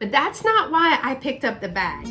But that's not why I picked up the bag.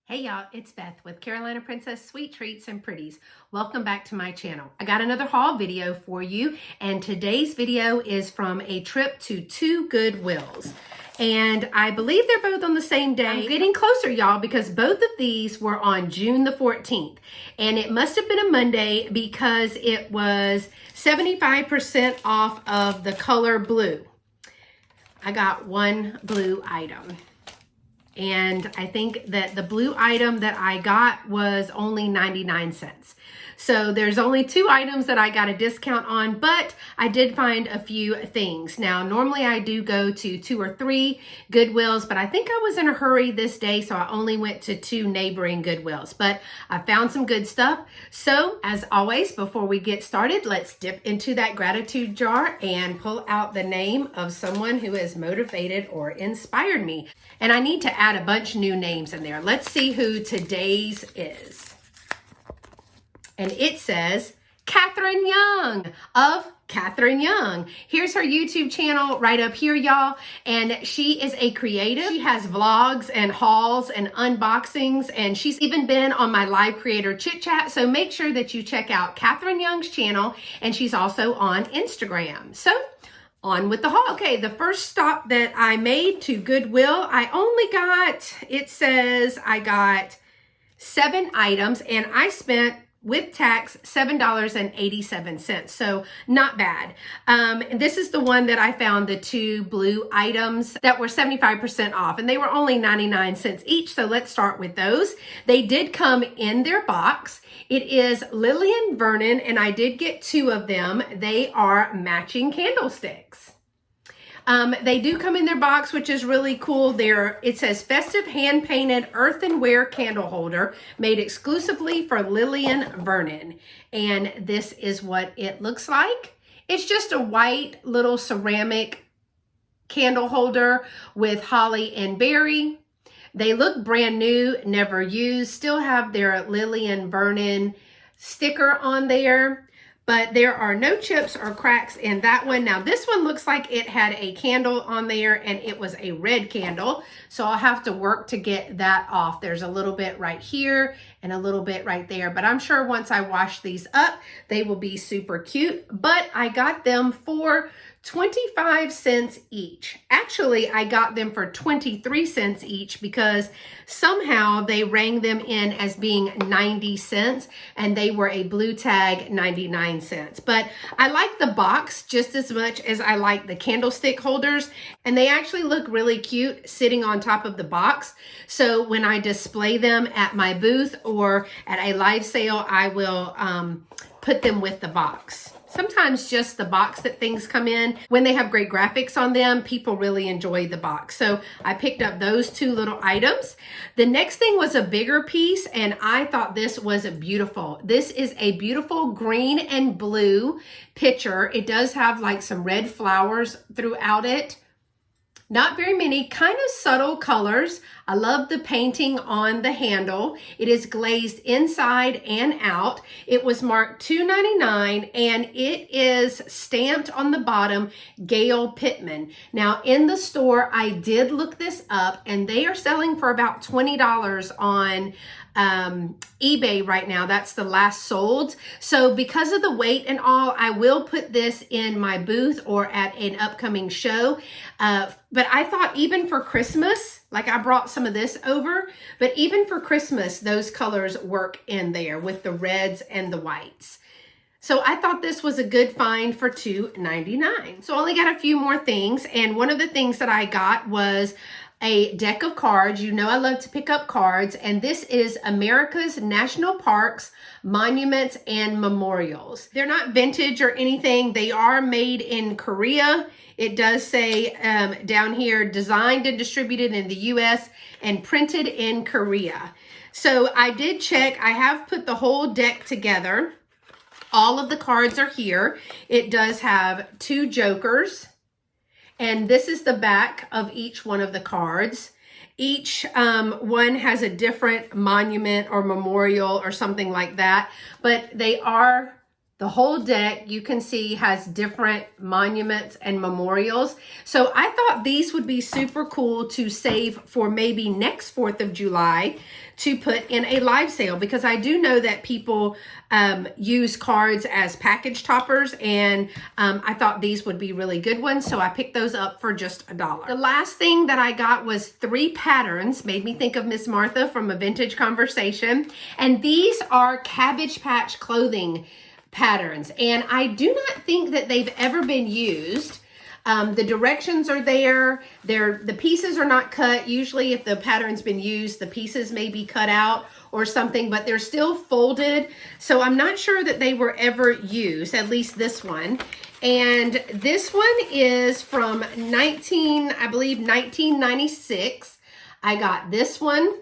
Hey y'all, it's Beth with Carolina Princess Sweet Treats and Pretties. Welcome back to my channel. I got another haul video for you, and today's video is from a trip to two Goodwills. And I believe they're both on the same day. I'm getting closer, y'all, because both of these were on June the 14th. And it must have been a Monday because it was 75% off of the color blue. I got one blue item. And I think that the blue item that I got was only 99 cents. So there's only two items that I got a discount on, but I did find a few things. Now, normally I do go to 2 or 3 Goodwills, but I think I was in a hurry this day, so I only went to 2 neighboring Goodwills. But I found some good stuff. So as always, before we get started, let's dip into that gratitude jar and pull out the name of someone who has motivated or inspired me. And I need to add a bunch new names in there. Let's see who today's is. And it says Katherine Young of Katherine Young. Here's her YouTube channel right up here, y'all. And she is a creative. She has vlogs and hauls and unboxings, and she's even been on my live creator chit chat. So make sure that you check out Katherine Young's channel, and she's also on Instagram. So on with the haul. Okay, the first stop that I made to Goodwill, I only got, it says I got 7 items, and I spent with tax $7.87, so not bad. This is the one that I found the 2 blue items that were 75% off, and they were only 99 cents each. So let's start with those. They did come in their box. It is Lillian Vernon, and I did get 2 of them. They are matching candlesticks. They do come in their box, which is really cool. It says festive hand-painted earthenware candle holder made exclusively for Lillian Vernon. And this is what it looks like. It's just a white little ceramic candle holder with holly and berry. They look brand new, never used, still have their Lillian Vernon sticker on there. But there are no chips or cracks in that one. Now this one looks like it had a candle on there, and it was a red candle. So I'll have to work to get that off. There's a little bit right here and a little bit right there. But I'm sure once I wash these up, they will be super cute. But I got them for 25 cents each. Actually, I got them for 23 cents each because somehow they rang them in as being 90 cents and they were a blue tag 99 cents. But I like the box just as much as I like the candlestick holders, and they actually look really cute sitting on top of the box. So when I display them at my booth or at a live sale, I will put them with the box. Sometimes just the box that things come in, when they have great graphics on them, people really enjoy the box. So I picked up those 2 little items. The next thing was a bigger piece, and I thought this was beautiful. This is a beautiful green and blue pitcher. It does have like some red flowers throughout it. Not very many, kind of subtle colors. I love the painting on the handle. It is glazed inside and out. It was marked $2.99, and it is stamped on the bottom, Gail Pittman. Now in the store, I did look this up, and they are selling for about $20 on eBay right now. That's the last sold. So because of the weight and all, I will put this in my booth or at an upcoming show. But I thought even for Christmas, like I brought some of this over, but even for Christmas, those colors work in there with the reds and the whites. So I thought this was a good find for $2.99. So I only got a few more things. And one of the things that I got was a deck of cards. You know I love to pick up cards, and this is America's National Parks, Monuments, and Memorials. They're not vintage or anything. They are made in Korea. It does say down here, designed and distributed in the US and printed in Korea. So I did check. I have put the whole deck together. All of the cards are here. It does have 2 jokers. And this is the back of each one of the cards. Each one has a different monument or memorial or something like that, but they are, the whole deck you can see has different monuments and memorials. So I thought these would be super cool to save for maybe next 4th of July to put in a live sale, because I do know that people use cards as package toppers, and I thought these would be really good ones, so I picked those up for just $1. The last thing that I got was 3 patterns. Made me think of Miss Martha from A Vintage Conversation, and these are Cabbage Patch clothing patterns, and I do not think that they've ever been used. The directions are there. The pieces are not cut. Usually if the pattern's been used, the pieces may be cut out or something, but they're still folded. So I'm not sure that they were ever used, at least this one. And this one is from I believe 1996. I got this one.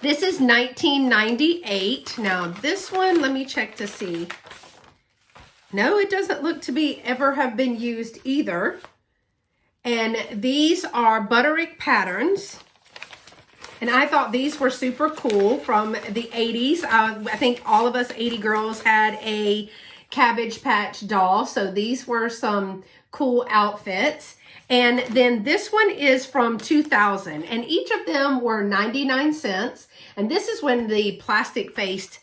This is 1998. Now this one, let me check to see. No, it doesn't look to be ever have been used either. And these are Butterick patterns. And I thought these were super cool from the 80s. I think all of us 80 girls had a Cabbage Patch doll. So these were some cool outfits. And then this one is from 2000. And each of them were 99 cents. And this is when the plastic faced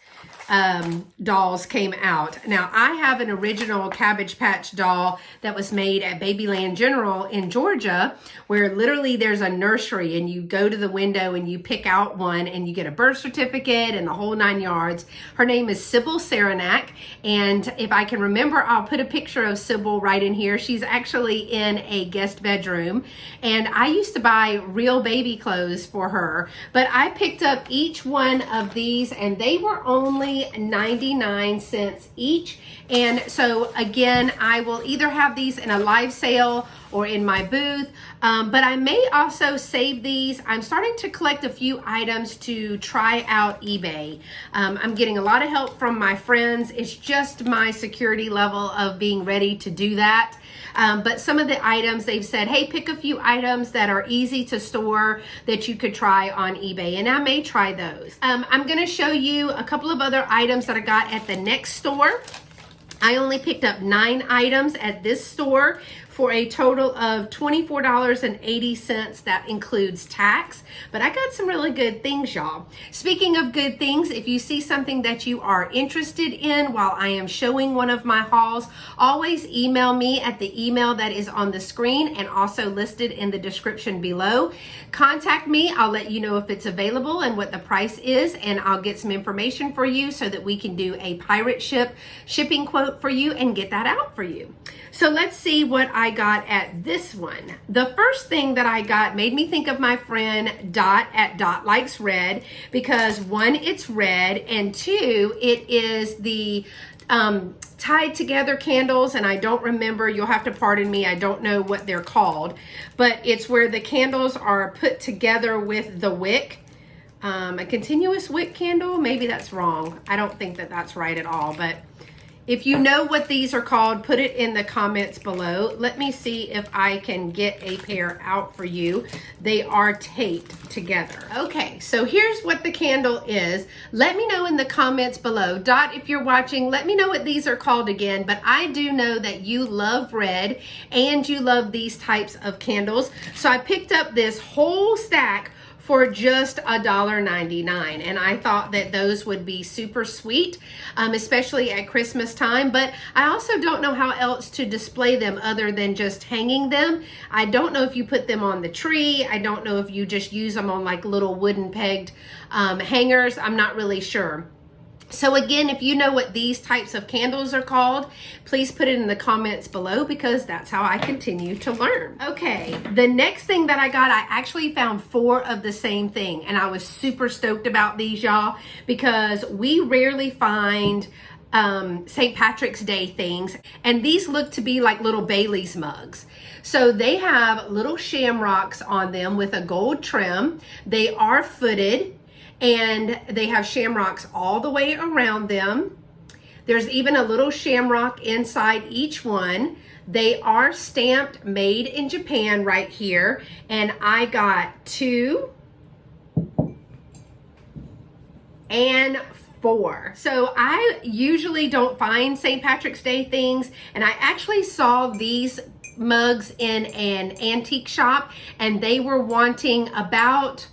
dolls came out. Now I have an original Cabbage Patch doll that was made at Babyland General in Georgia, where literally there's a nursery and you go to the window and you pick out one and you get a birth certificate and the whole 9 yards. Her name is Sybil Saranac, and if I can remember, I'll put a picture of Sybil right in here. She's actually in a guest bedroom, and I used to buy real baby clothes for her, but I picked up each one of these and they were only 99 cents each. And so again, I will either have these in a live sale or in my booth, but I may also save these. I'm starting to collect a few items to try out eBay. I'm getting a lot of help from my friends. It's just my security level of being ready to do that. But some of the items, they've said, hey, pick a few items that are easy to store that you could try on eBay, and I may try those. I'm gonna show you a couple of other items that I got at the next store. I only picked up 9 items at this store for a total of $24.80. That includes tax, but I got some really good things, y'all. Speaking of good things, if you see something that you are interested in while I am showing one of my hauls, always email me at the email that is on the screen and also listed in the description below. Contact me. I'll let you know if it's available and what the price is, and I'll get some information for you so that we can do a pirate ship shipping quote for you and get that out for you. So let's see what I got at this one. The first thing that I got made me think of my friend Dot at Dot Likes Red, because 1, it's red, and 2, it is the tied together candles, and I don't remember, you'll have to pardon me, I don't know what they're called, but it's where the candles are put together with the wick. A continuous wick candle, maybe that's wrong. I don't think that that's right at all, but if you know what these are called, put it in the comments below. Let me see if I can get a pair out for you. They are taped together. Okay, so here's what the candle is. Let me know in the comments below. Dot, if you're watching, let me know what these are called again, but I do know that you love red and you love these types of candles. So I picked up this whole stack for just $1.99, and I thought that those would be super sweet, especially at Christmas time. But I also don't know how else to display them other than just hanging them. I don't know if you put them on the tree. I don't know if you just use them on like little wooden pegged hangers. I'm not really sure. So again, if you know what these types of candles are called, please put it in the comments below, because that's how I continue to learn. Okay, the next thing that I got, I actually found 4 of the same thing, and I was super stoked about these, y'all, because we rarely find St. Patrick's Day things, and these look to be like little Bailey's mugs. So they have little shamrocks on them with a gold trim. They are footed, and they have shamrocks all the way around them. There's even a little shamrock inside each one. They are stamped made in Japan right here. And I got 2 and 4. So I usually don't find St. Patrick's Day things, and I actually saw these mugs in an antique shop, and they were wanting about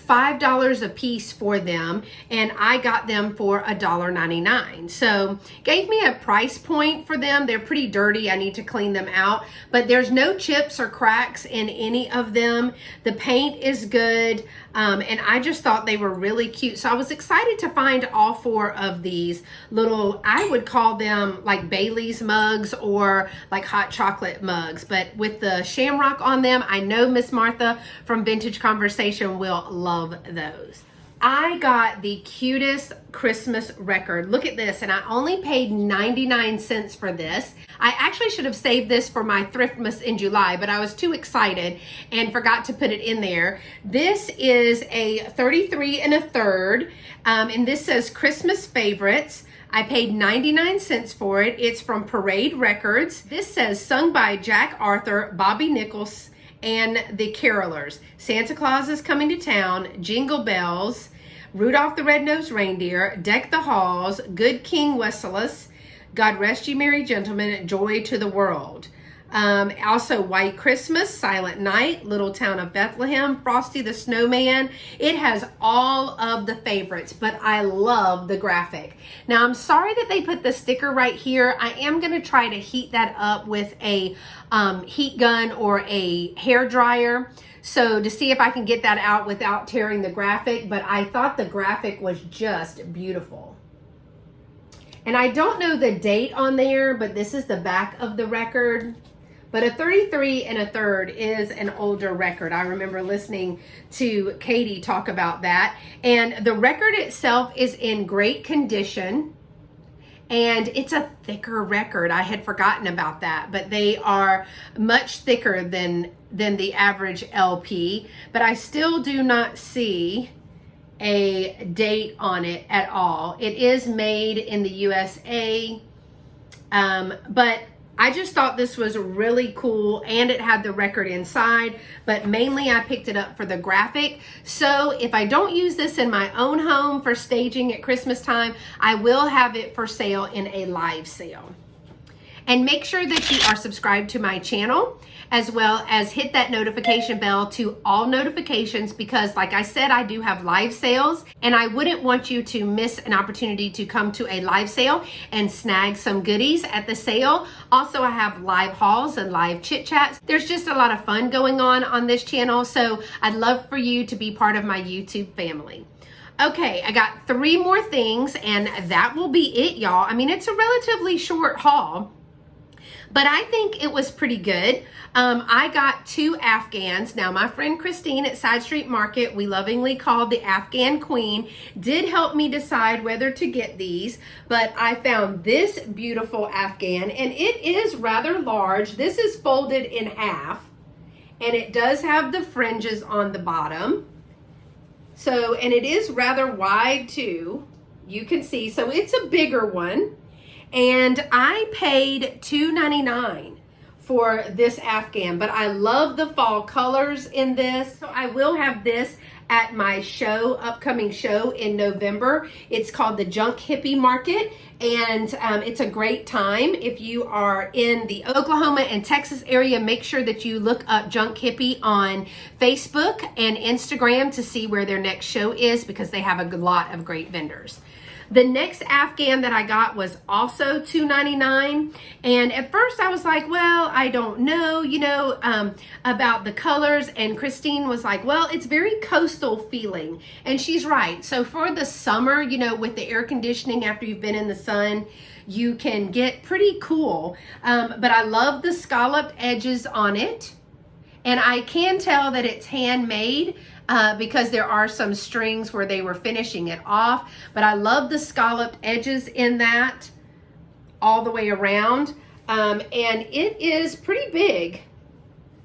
$5 a piece for them, and I got them for $1.99. So gave me a price point for them. They're pretty dirty. I need to clean them out, but there's no chips or cracks in any of them. The paint is good, and I just thought they were really cute. So I was excited to find all 4 of these little, I would call them like Bailey's mugs or like hot chocolate mugs, but with the shamrock on them. I know Miss Martha from Vintage Conversation will love those. I got the cutest Christmas record. Look at this, and I only paid 99 cents for this. I actually should have saved this for my Thriftmas in July, but I was too excited and forgot to put it in there. This is a 33 1/3, and this says Christmas Favorites. I paid 99 cents for it. It's from Parade Records. This says sung by Jack Arthur, Bobby Nichols, and the Carolers. Santa Claus is Coming to Town, Jingle Bells, Rudolph the Red-Nosed Reindeer, Deck the Halls, Good King Wenceslas, God Rest Ye Merry Gentlemen, Joy to the World. Also White Christmas, Silent Night, Little Town of Bethlehem, Frosty the Snowman. It has all of the favorites, but I love the graphic. Now I'm sorry that they put the sticker right here. I am going to try to heat that up with a heat gun or a hair dryer, so to see if I can get that out without tearing the graphic, but I thought the graphic was just beautiful. And I don't know the date on there, but this is the back of the record. But a 33 1/3 is an older record. I remember listening to Katie talk about that. And the record itself is in great condition. And it's a thicker record. I had forgotten about that. But they are much thicker than the average LP. But I still do not see a date on it at all. It is made in the USA. But I just thought this was really cool, and it had the record inside, but mainly I picked it up for the graphic. So if I don't use this in my own home for staging at Christmas time, I will have it for sale in a live sale. And make sure that you are subscribed to my channel, as well as hit that notification bell to all notifications, because like I said, I do have live sales, and I wouldn't want you to miss an opportunity to come to a live sale and snag some goodies at the sale. Also, I have live hauls and live chit chats. There's just a lot of fun going on this channel, so I'd love for you to be part of my YouTube family. Okay, I got 3 more things, and that will be it, y'all. I mean, it's a relatively short haul, but I think it was pretty good. I got 2 Afghans. Now, my friend Christine at Side Street Market, we lovingly called the Afghan Queen, did help me decide whether to get these, but I found this beautiful Afghan, and it is rather large. This is folded in half, and it does have the fringes on the bottom. So, and it is rather wide too, you can see. So it's a bigger one. And I paid $2.99 for this Afghan, but I love the fall colors in this. So I will have this at my upcoming show in November. It's called the Junk Hippie Market, and it's a great time. If you are in the Oklahoma and Texas area, make sure that you look up Junk Hippie on Facebook and Instagram to see where their next show is, because they have a lot of great vendors. The next Afghan that I got was also $2.99, and at first I was like, well, I don't know, about the colors, and Christine was like, well, it's very coastal feeling, and she's right. So for the summer, with the air conditioning after you've been in the sun, you can get pretty cool, but I love the scalloped edges on it, and I can tell that it's handmade, because there are some strings where they were finishing it off, but I love the scalloped edges in that all the way around, and it is pretty big.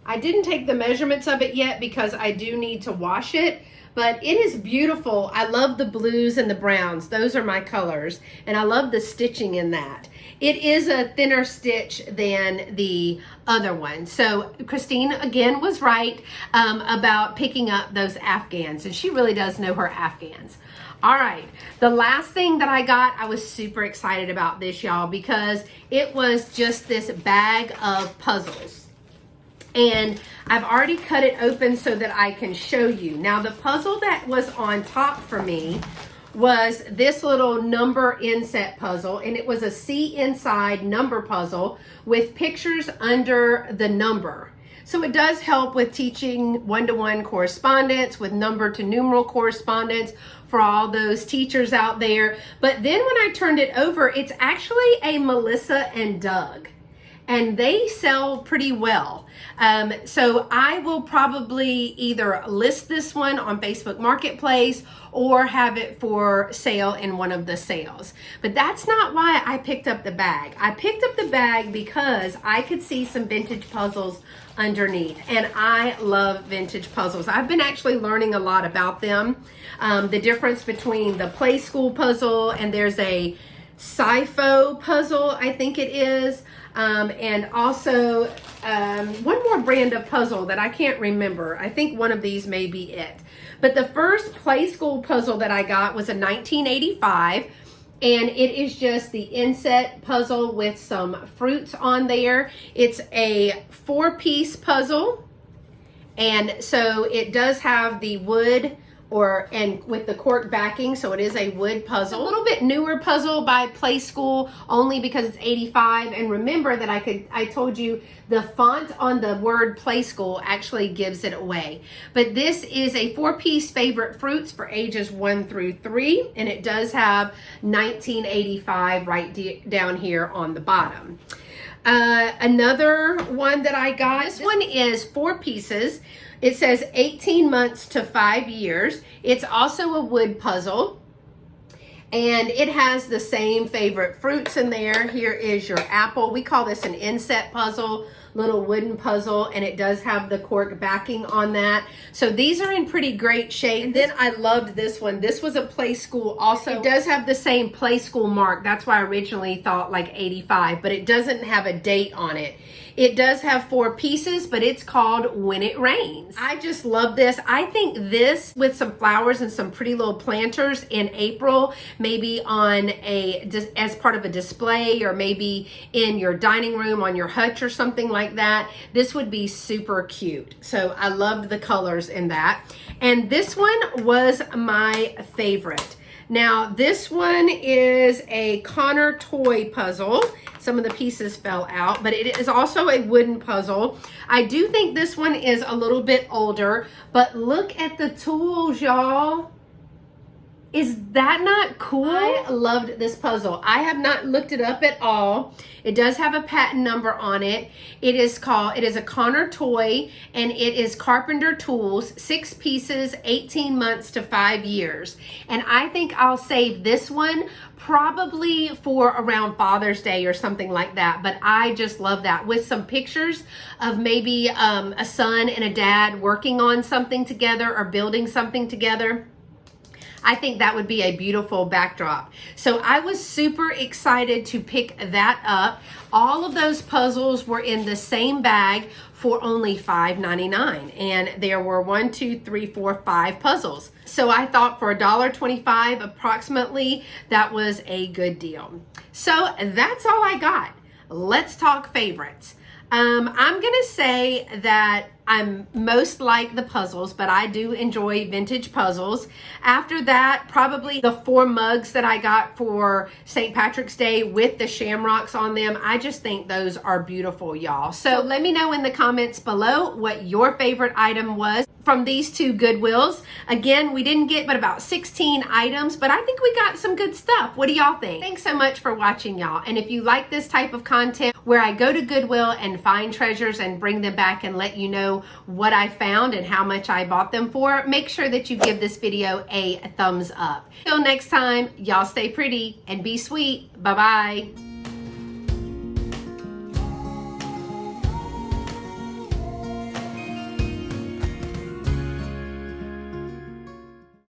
I didn't take the measurements of it yet because I do need to wash it, But it is beautiful. I love the blues and the browns. Those are my colors. And I love the stitching in that. It is a thinner stitch than the other one. So Christine, again, was right about picking up those Afghans. And she really does know her Afghans. All right, the last thing that I got, I was super excited about this, y'all, because it was just this bag of puzzles. And I've already cut it open so that I can show you. Now, the puzzle that was on top for me was this little number inset puzzle, and it was a See Inside number puzzle with pictures under the number. So it does help with teaching one-to-one correspondence, with number to numeral correspondence for all those teachers out there. But then when I turned it over, it's actually a Melissa and Doug, and they sell pretty well. So I will probably either list this one on Facebook Marketplace or have it for sale in one of the sales. But that's not why I picked up the bag. I picked up the bag because I could see some vintage puzzles underneath, and I love vintage puzzles. I've been actually learning a lot about them. The difference between the play school puzzle, and there's a SIFO puzzle, I think it is, and also one more brand of puzzle that I can't remember. I think one of these may be it. But the first play school puzzle that I got was a 1985, and it is just the inset puzzle with some fruits on there. It's a 4-piece puzzle, and so it does have the wood and with the cork backing, so it is a wood puzzle. A little bit newer puzzle by Play School, only because it's 85. And remember that I told you the font on the word Play School actually gives it away. But this is a 4-piece favorite fruits for ages 1 through 3, and it does have 1985 right down here on the bottom. Another one that I got, this one is 4 pieces. It says 18 months to 5 years. It's also a wood puzzle, and it has the same favorite fruits in there. Here is your apple. We call this an inset puzzle, little wooden puzzle, and it does have the cork backing on that. So these are in pretty great shape. And then I loved this one. This was a Play School also. It does have the same Play School mark. That's why I originally thought like 85, but it doesn't have a date on it. It does have 4 pieces, but it's called When It Rains. I just love this. I think this with some flowers and some pretty little planters in April, maybe on as part of a display, or maybe in your dining room on your hutch or something like that. This would be super cute. So I loved the colors in that. And this one was my favorite. Now, this one is a Connor toy puzzle. Some of the pieces fell out, but it is also a wooden puzzle. I do think this one is a little bit older, but look at the tools, y'all. Is that not cool? I loved this puzzle. I have not looked it up at all. It does have a patent number on it. It is a Connor toy, and it is Carpenter Tools, 6 pieces, 18 months to 5 years. And I think I'll save this one probably for around Father's Day or something like that. But I just love that, with some pictures of maybe a son and a dad working on something together or building something together. I think that would be a beautiful backdrop. So I was super excited to pick that up. All of those puzzles were in the same bag for only $5.99. And there were 1, 2, 3, 4, 5 puzzles. So I thought for $1.25 approximately, that was a good deal. So that's all I got. Let's talk favorites. I'm gonna say that I'm most like the puzzles, but I do enjoy vintage puzzles. After that, probably the 4 mugs that I got for St. Patrick's Day with the shamrocks on them. I just think those are beautiful, y'all. So let me know in the comments below what your favorite item was from these 2 Goodwills. Again, we didn't get but about 16 items, but I think we got some good stuff. What do y'all think? Thanks so much for watching, y'all. And if you like this type of content where I go to Goodwill and find treasures and bring them back and let you know what I found and how much I bought them for, make sure that you give this video a thumbs up. Till next time, y'all stay pretty and be sweet. Bye-bye.